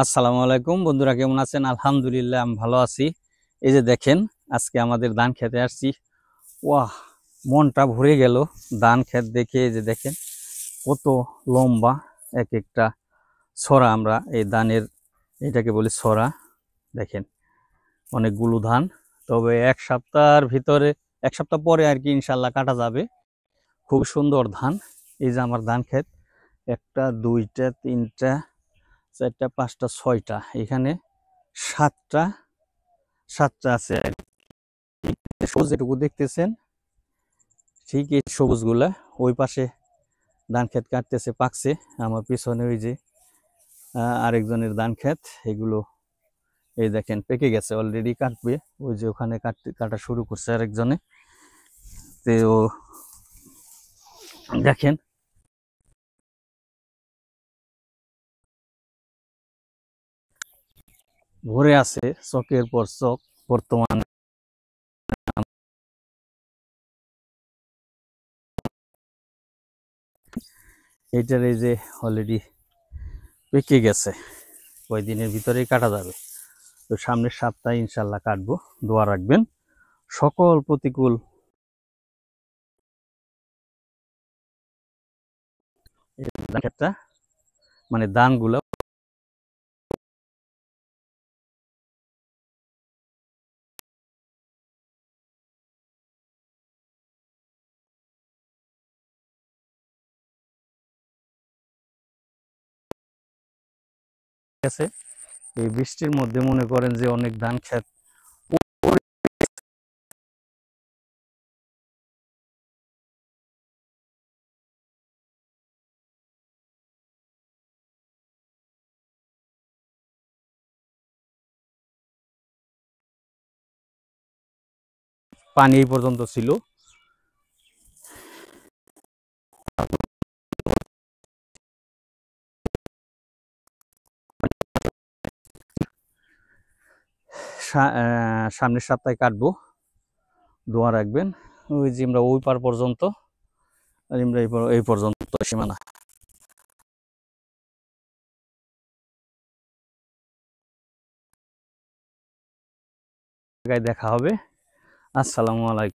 আসসালামু আলাইকুম বন্ধুরা, কেমন আছেন? আলহামদুলিল্লাহ আমি ভালো আছি। এই যে দেখেন, আজকে আমাদের ধান খেতে আসছি। ওয়াহ, মনটা ভরে গেল ধান ক্ষেত দেখে। এই যে দেখেন কত লম্বা এক একটা ছড়া। আমরা এই ধানের এটাকে বলি ছড়া। দেখেন অনেকগুলো ধান, তবে এক সপ্তাহের ভিতরে, এক সপ্তাহ পরে আর কি ইনশাল্লাহ কাটা যাবে। খুব সুন্দর ধান। এই যে আমার ধান ক্ষেত, একটা দুইটা তিনটা চারটা পাঁচটা ছয়টা, এখানে সাতটা সাতটা আছে আর কি। সবুজ যেটুকু দেখতেছেন, ঠিক এই সবুজগুলা। ওই পাশে ধান ক্ষেত কাটতেছে, পাকছে। আমার পিছনে ওই যে আরেকজনের ধান ক্ষেত, এগুলো এই দেখেন পেকে গেছে, অলরেডি কাটবে। ওই যে ওখানে কাটা শুরু করছে আরেকজনে। তো দেখেন ভরে আছে চকের পর চক। বর্তমানে এইটার এই যে অলরেডি পেকে গেছে, কয়দিনের ভিতরেই কাটা যাবে। তো সামনের সপ্তাহে ইনশাল্লাহ কাটবো, দোয়া রাখবেন। সকল প্রতিকূল ক্ষেতটা, মানে ধানগুলো গেছে। এই বৃষ্টির মধ্যে মনে করেন যে অনেক ধান ক্ষেত পানি এই পর্যন্ত ছিল। সামনের সপ্তাহে কাটবো, দোয়া রাখবেন। ওই যে আমরা ওই পার পর্যন্ত, আর আমরা এই পর্যন্ত সীমানা। জায়গায় দেখা হবে। আসসালামু আলাইকুম।